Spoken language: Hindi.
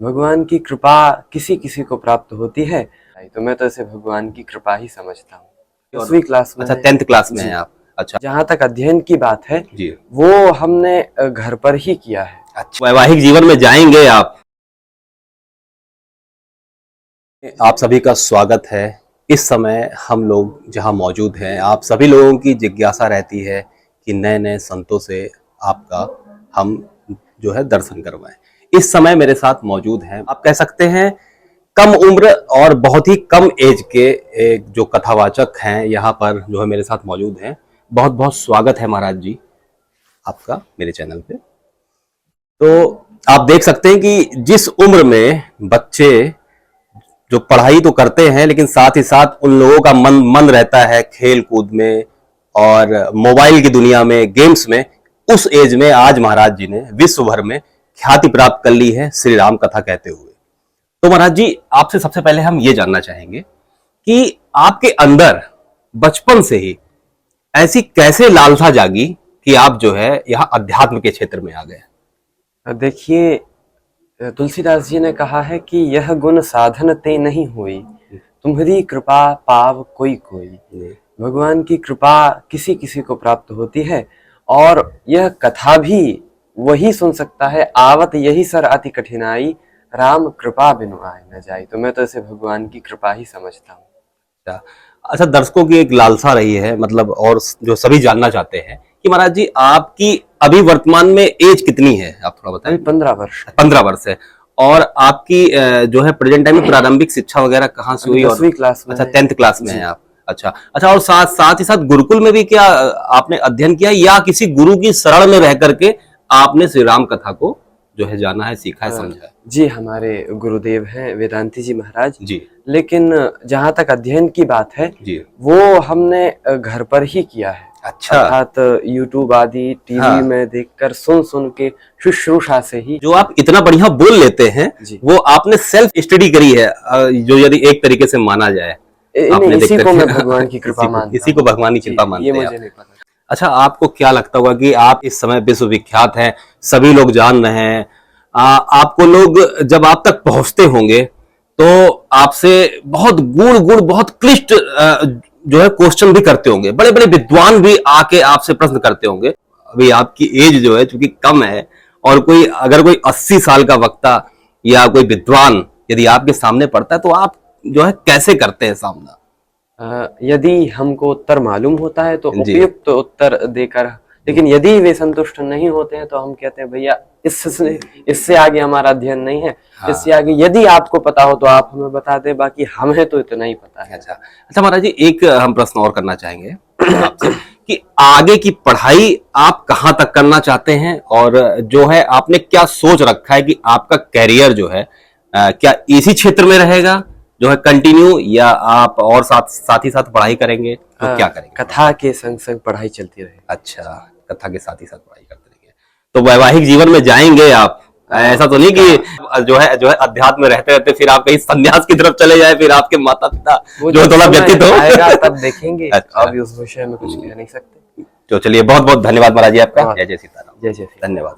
भगवान की कृपा किसी किसी को प्राप्त होती है, तो मैं तो इसे भगवान की कृपा ही समझता हूँ। 10वीं क्लास में। अच्छा, 10th क्लास में हैं आप। अच्छा, जहाँ तक अध्ययन की बात है जी, वो हमने घर पर ही किया है। अच्छा, वैवाहिक जीवन में जाएंगे आप सभी का स्वागत है। इस समय हम लोग जहां मौजूद हैं, आप सभी लोगों की जिज्ञासा रहती है कि नए नए संतों से आपका हम जो है दर्शन करवाएं। इस समय मेरे साथ मौजूद हैं, आप कह सकते हैं कम उम्र और बहुत ही कम एज के एक जो कथावाचक हैं यहाँ पर जो है मेरे साथ मौजूद हैं। बहुत बहुत स्वागत है महाराज जी आपका मेरे चैनल पे। तो आप देख सकते हैं कि जिस उम्र में बच्चे जो पढ़ाई तो करते हैं लेकिन साथ ही साथ उन लोगों का मन रहता है खेल कूद में और मोबाइल की दुनिया में, गेम्स में, उस एज में आज महाराज जी ने विश्व भर में ख्याति प्राप्त कर ली है श्री राम कथा कहते हुए। तो महाराज जी, आपसे सबसे पहले हम ये जानना चाहेंगे कि आपके अंदर बचपन से ही ऐसी कैसे लालसा जागी कि आप जो है यहाँ अध्यात्म के क्षेत्र में आ गए। देखिए, तुलसीदास जी ने कहा है कि यह गुण साधन ते नहीं हुई, तुम्हारी कृपा पाव कोई कोई। भगवान की कृपा किसी किसी को प्राप्त होती है और यह कथा भी वही सुन सकता है। आवत यही सर अति कठिनाई, राम कृपा बिनु आए न जाए। तो मैं तो इसे भगवान की कृपा ही समझता हूँ। अच्छा, दर्शकों की एक लालसा रही है, मतलब, और जो सभी जानना चाहते हैं कि महाराज जी आपकी अभी वर्तमान में एज कितनी है, आप थोड़ा बताएं। 15 वर्ष। 15 वर्ष है। और आपकी जो है प्रेजेंट टाइम में प्रारंभिक शिक्षा वगैरह कहाँ से हुई? 10वीं क्लास में। अच्छा, 10th क्लास में हैं आप। अच्छा अच्छा, और साथ ही साथ गुरुकुल में भी क्या आपने अध्ययन किया या किसी गुरु की शरण में रह करके आपने श्री राम कथा को जो है जाना है, सीखा है, समझा है? जी, हमारे गुरुदेव हैं वेदांती जी महाराज जी। लेकिन जहाँ तक अध्ययन की बात है जी, वो हमने घर पर ही किया है। अच्छा, अर्थात यूट्यूब आदि टीवी में देखकर सुन के शुश्रूषा से ही। जो आप इतना बढ़िया बोल लेते हैं वो आपने सेल्फ स्टडी करी है, जो यदि एक तरीके से माना जाए। आपने इसी को मैं भगवान की कृपा मानता हूं। इसी को भगवान की कृपा मानते हैं। ये मुझे नहीं पता। अच्छा, आपको क्या लगता होगा कि आप इस समय विश्वविख्यात हैं, सभी लोग जान रहे हैं, आपको लोग जब आप तक पहुंचते होंगे तो आपसे बहुत गुण बहुत क्लिष्ट जो है क्वेश्चन भी करते होंगे, बड़े बड़े विद्वान भी आके आपसे प्रश्न करते होंगे। अभी आपकी एज जो है चूंकि कम है और अगर कोई 80 साल का वक्ता या कोई विद्वान यदि आपके सामने पड़ता है तो आप जो है कैसे करते हैं सामना? यदि हमको उत्तर मालूम होता है तो उपयुक्त उत्तर देकर, लेकिन यदि वे संतुष्ट नहीं होते हैं तो हम कहते हैं भैया इससे आगे हमारा अध्ययन नहीं है। हाँ। इससे आगे यदि आपको पता हो तो आप हमें बता दें, बाकी हमें तो इतना ही पता है। अच्छा अच्छा महाराज जी, एक हम प्रश्न और करना चाहेंगे आपसे कि आगे की पढ़ाई आप कहाँ तक करना चाहते हैं और जो है आपने क्या सोच रखा है कि आपका कैरियर जो है क्या इसी क्षेत्र में रहेगा जो है कंटिन्यू, या आप और साथ ही साथ पढ़ाई करेंगे तो क्या करेंगे? कथा के संग संग पढ़ाई चलती रहे। अच्छा, कथा के साथ ही साथ पढ़ाई करते रहेंगे। तो वैवाहिक जीवन में जाएंगे आप, ऐसा तो नहीं कि जो है अध्यात्म में रहते रहते फिर आप कहीं संन्यास की तरफ चले जाए, फिर आपके माता पिता जो थोड़ा व्यतीत हो तब देखेंगे। अच्छा। अभी उस विषय में कुछ कह नहीं सकते। तो चलिए, बहुत बहुत धन्यवाद महाराज जी आपका। जय जय सीताराम। जय जय, धन्यवाद।